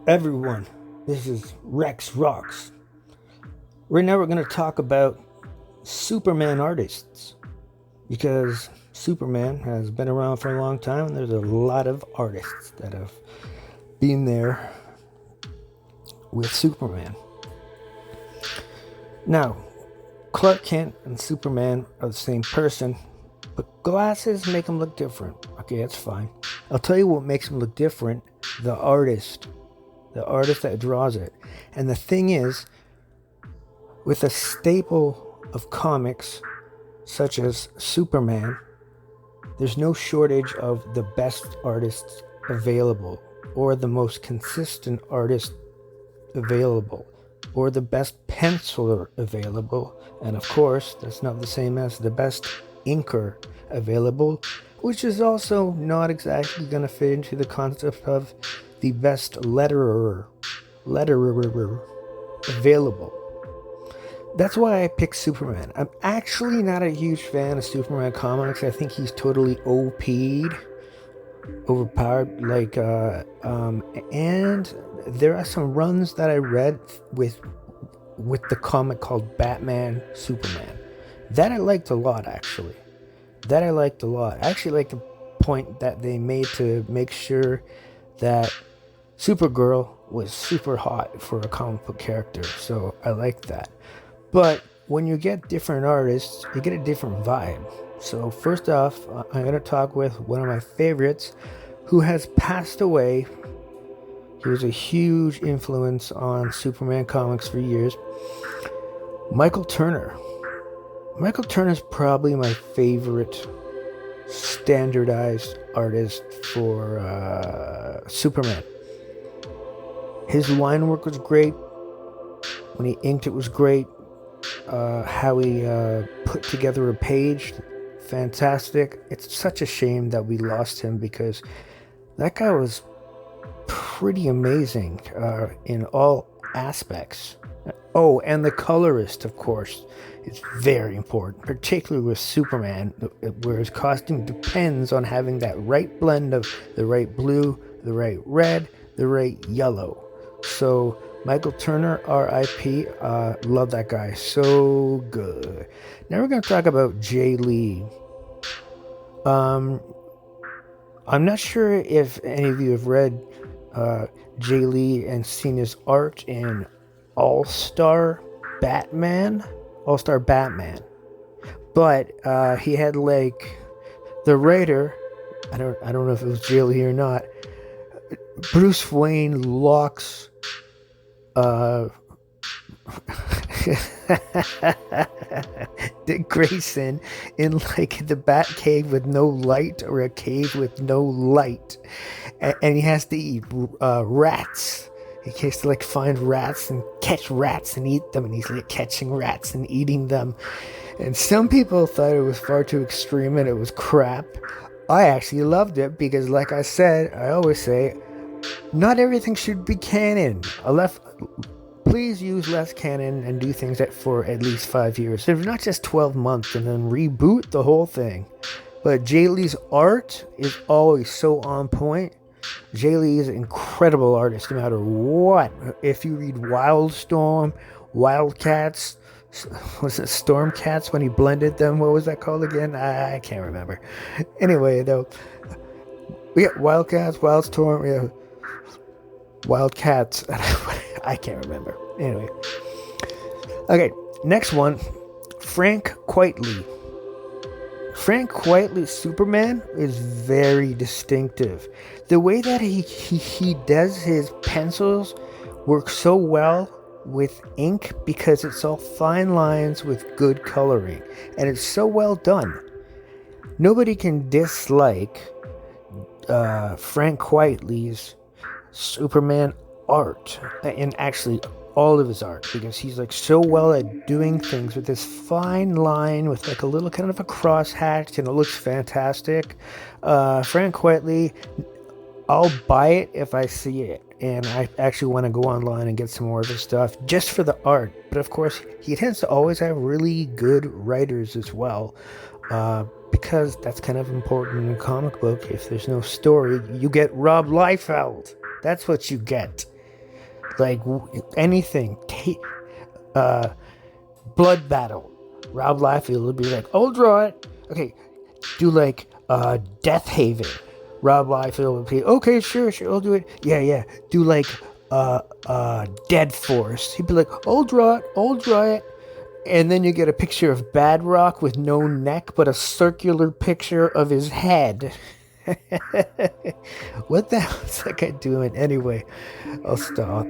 Everyone, this is Roxx. Right now, we're going to talk about Superman artists because Superman has been around for a long time, and there's a lot of artists that have been there with Superman. Now, Clark Kent and Superman are the same person, but glasses make them look different. Okay, that's fine. I'll tell you what makes them look different: the artist that draws it. And the thing is, with a staple of comics such as Superman, there's no shortage of the best artists available, or the most consistent artist available, or the best penciler available. And of course, that's not the same as the best inker available, which is also not exactly going to fit into the concept of the best letterer available. That's why I picked Superman. I'm actually not a huge fan of Superman comics. I think he's totally OP'd, overpowered. And there are some runs that I read with the comic called Batman Superman that I liked a lot. Actually, I actually like the point that they made to make sure that Supergirl was super hot for a comic book character, so I like that. But when you get different artists, you get a different vibe. So first off, I'm going to talk with one of my favorites who has passed away. He was a huge influence on Superman comics for years. Michael Turner. Michael Turner is probably my favorite standardized artist for Superman. His line work was great. When he inked, it was great. How he put together a page, fantastic. It's such a shame that we lost him, because that guy was pretty amazing in all aspects. Oh, and the colorist, of course, is very important, particularly with Superman, where his costume depends on having that right blend of the right blue, the right red, the right yellow. So Michael Turner, R.I.P. Love that guy. So good. Now we're going to talk about Jae Lee. I'm not sure if any of you have read Jae Lee and seen his art in All-Star Batman. But he had the writer. I don't know if it was Jae Lee or not. Bruce Wayne locks Dick Grayson in the Bat Cave with no light, or a cave with no light, and he has to eat rats. He has to find rats and catch rats and eat them, and he's catching rats and eating them. And some people thought it was far too extreme and it was crap. I actually loved it because, like I said, I always say, not everything should be canon. Please use less canon and do things for at least 5 years. If not just 12 months, and then reboot the whole thing. But Jae Lee's art is always so on point. Jae Lee is an incredible artist no matter what. If you read Wildstorm, Wildcats, was it Stormcats when he blended them? What was that called again? I can't remember. Anyway, though, we got Wildcats, Wildstorm, yeah. Wildcats. I can't remember. Anyway. Okay, next one. Frank Quitely. Frank Quitely's Superman is very distinctive. The way that he does his pencils works so well with ink, because it's all fine lines with good coloring. And it's so well done. Nobody can dislike Frank Quitely's Superman art, and actually all of his art, because he's so well at doing things with this fine line with a little kind of a crosshatch, and it looks fantastic. Frank Quitely, I'll buy it if I see it, and I actually want to go online and get some more of his stuff just for the art. But of course, he tends to always have really good writers as well, because that's kind of important in a comic book. If there's no story, you get Rob Liefeld. That's what you get. Like anything. Blood Battle. Rob Liefeld would be like, I'll draw it. Okay, do like Death Haven. Rob Liefeld would be, okay, sure, I'll do it. Yeah. Do like Dead Force. He'd be like, I'll draw it. And then you get a picture of Badrock with no neck, but a circular picture of his head. What the hell is that guy doing? Anyway, I'll stop.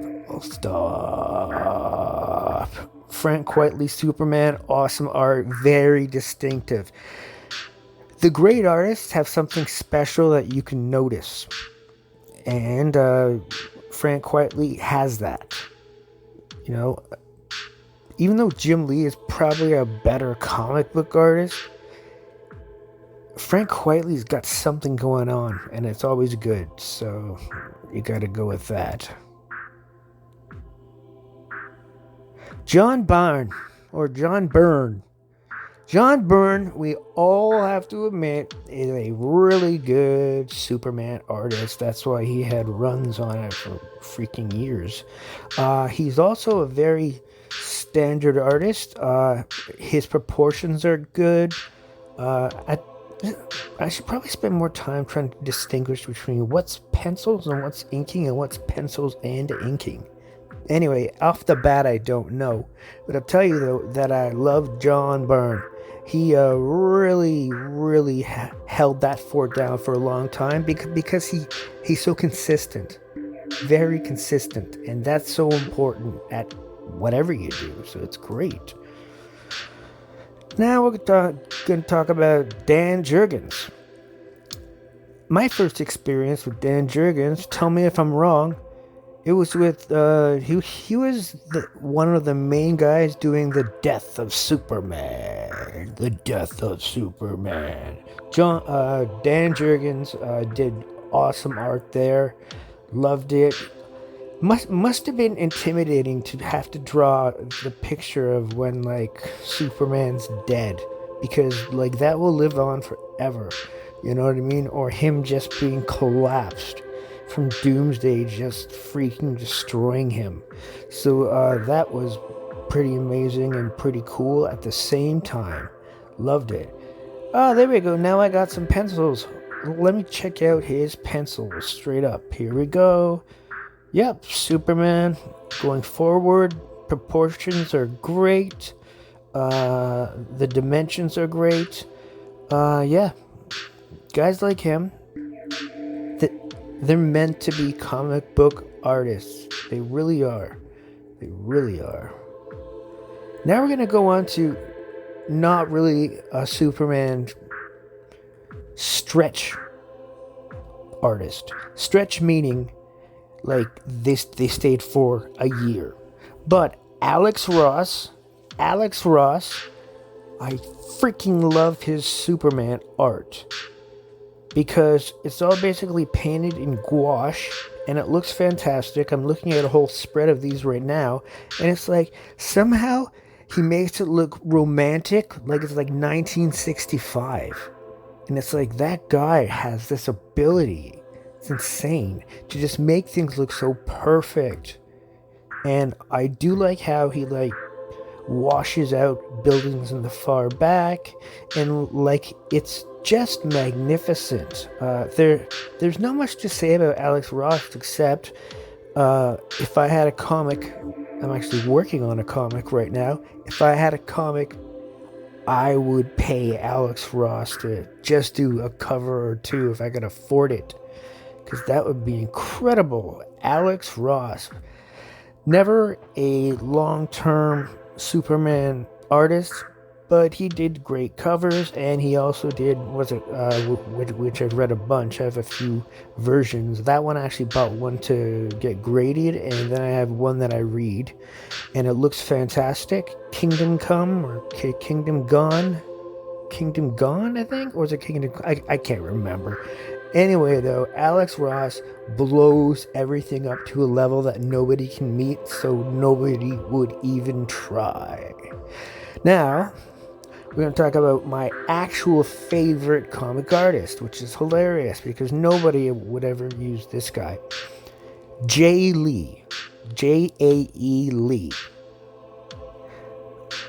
Frank Quitely, Superman, awesome art, very distinctive. The great artists have something special that you can notice. And Frank Quitely has that. You know, even though Jim Lee is probably a better comic book artist, Frank Quitely's got something going on, and it's always good, so you gotta go with that. John Byrne, we all have to admit, is a really good Superman artist. That's why he had runs on it for freaking years. He's also a very standard artist. His proportions are good. I should probably spend more time trying to distinguish between what's pencils and what's inking and what's pencils and inking. Anyway, off the bat, I don't know. But I'll tell you, though, that I love John Byrne. He really held that fort down for a long time because he's so consistent. Very consistent. And that's so important at whatever you do. So it's great. Now we're going to talk about Dan Jurgens. My first experience with Dan Jurgens, tell me if I'm wrong, it was with, he was one of the main guys doing The Death of Superman. Dan Jurgens did awesome art there. Loved it. Must have been intimidating to have to draw the picture of when, like, Superman's dead. Because, like, that will live on forever. You know what I mean? Or him just being collapsed from Doomsday just freaking destroying him. So that was pretty amazing and pretty cool at the same time. Loved it. Oh, there we go. Now I got some pencils. Let me check out his pencils straight up. Here we go. Yep, Superman going forward. Proportions are great. The dimensions are great. Yeah. Guys like him, they're meant to be comic book artists. They really are. Now we're going to go on to not really a Superman stretch artist. Stretch meaning like they stayed for a year. But Alex Ross, I freaking love his Superman art. Because it's all basically painted in gouache, and it looks fantastic. I'm looking at a whole spread of these right now, and it's like, somehow he makes it look romantic, like it's like 1965. And it's like, that guy has this ability, it's insane, to just make things look so perfect. And I do like how he, like, washes out buildings in the far back, and, like, it's just magnificent. There's not much to say about Alex Ross except if I had a comic, I'm actually working on a comic right now. If I had a comic, I would pay Alex Ross to just do a cover or two if I could afford it, because that would be incredible. Alex Ross, never a long-term Superman artist, but he did great covers, and he also did, which I've read a bunch. I have a few versions. That one I actually bought one to get graded, and then I have one that I read, and it looks fantastic. Kingdom Come, or Kingdom Gone, I think? Or is it Kingdom? I can't remember. Anyway, though, Alex Ross blows everything up to a level that nobody can meet, so nobody would even try. Now, we're going to talk about my actual favorite comic artist, which is hilarious because nobody would ever use this guy. Jae Lee. Jae Lee.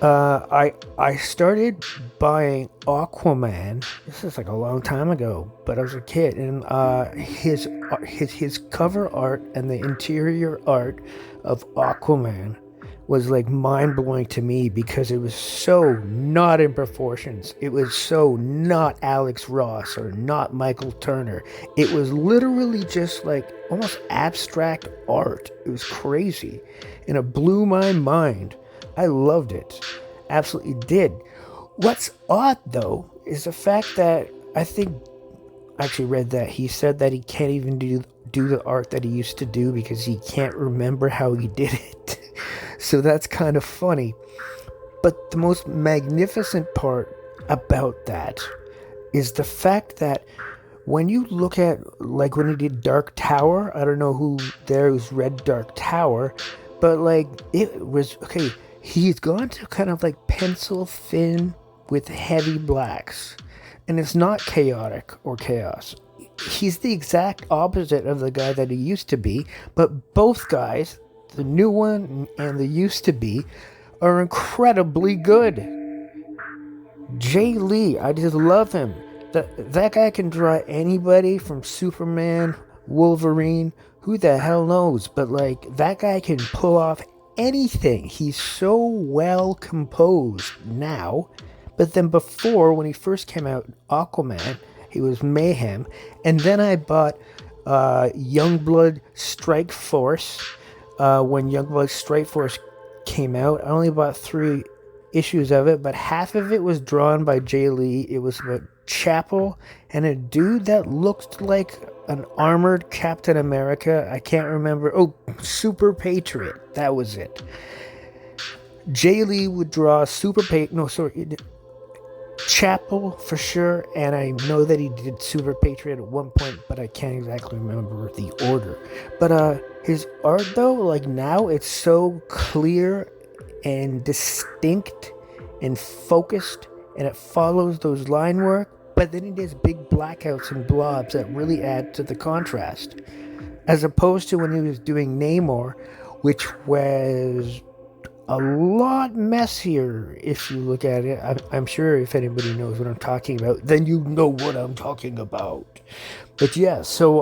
I started buying Aquaman. This is like a long time ago, but I was a kid, and his cover art and the interior art of Aquaman was like mind blowing to me because it was so not in proportions. It was so not Alex Ross or not Michael Turner. It was literally just like almost abstract art. It was crazy, and it blew my mind. I loved it. Absolutely did. What's odd though is the fact that I think I actually read that he said that he can't even do the art that he used to do because he can't remember how he did it. So that's kind of funny. But the most magnificent part about that is the fact that when you look at, like when he did Dark Tower, I don't know who there who's read Dark Tower, but like it was okay. He's gone to kind of like pencil thin with heavy blacks, and it's not chaotic or chaos. He's the exact opposite of the guy that he used to be, but both guys, the new one and the used to be, are incredibly good. Jae Lee, I just love him. That guy can draw anybody from Superman, Wolverine, who the hell knows, but like that guy can pull off anything. He's so well composed now, but then before, when he first came out, Aquaman, he was mayhem. And then I bought Youngblood Strike Force. When Youngblood Strike Force came out, I only bought 3 issues of it, but half of it was drawn by Jae Lee. It was about Chapel and a dude that looked like an armored Captain America. I can't remember. Oh, Super Patriot. That was it. Jae Lee would draw Super Patriot. No, sorry. Chapel for sure, and I know that he did Super Patriot at one point, but I can't exactly remember the order. But his art though, like now, it's so clear and distinct and focused, and it follows those line work, but then he does big blackouts and blobs that really add to the contrast, as opposed to when he was doing Namor, which was a lot messier if you look at it. I'm sure if anybody knows what I'm talking about, then you know what I'm talking about. But yeah, so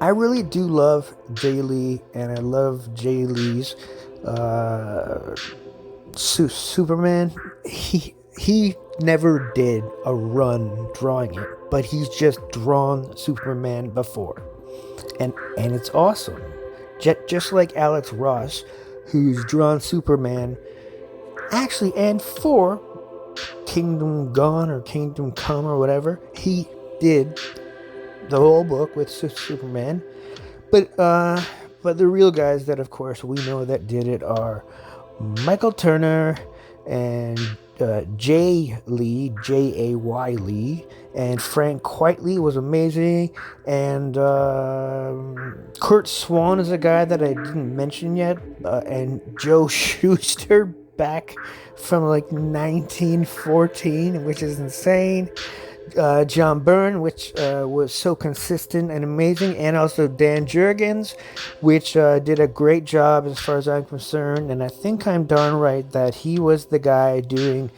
I really do love Jae Lee, and I love Jae Lee's Superman. He never did a run drawing it, but he's just drawn Superman before, and it's awesome. Just like Alex Ross, who's drawn Superman, actually, and for Kingdom Gone or Kingdom Come or whatever, he did the whole book with Superman. But the real guys that, of course, we know that did it are Michael Turner and Jae Lee, Jay Lee, and Frank Quitely was amazing, and Kurt Swan is a guy that I didn't mention yet, and Joe Shuster back from like 1914, which is insane. John Byrne, which was so consistent and amazing, and also Dan Jurgens, which did a great job as far as I'm concerned. And I think I'm darn right that he was the guy doing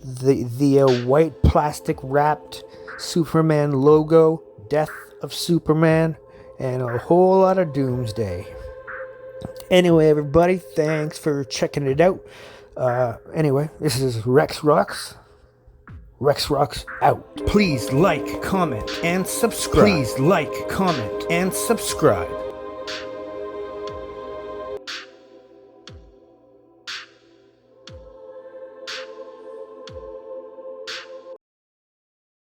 the white plastic wrapped Superman logo, Death of Superman, and a whole lot of Doomsday. Anyway, everybody, thanks for checking it out. Anyway, this is Roxx. Roxx out. Please like, comment, and subscribe.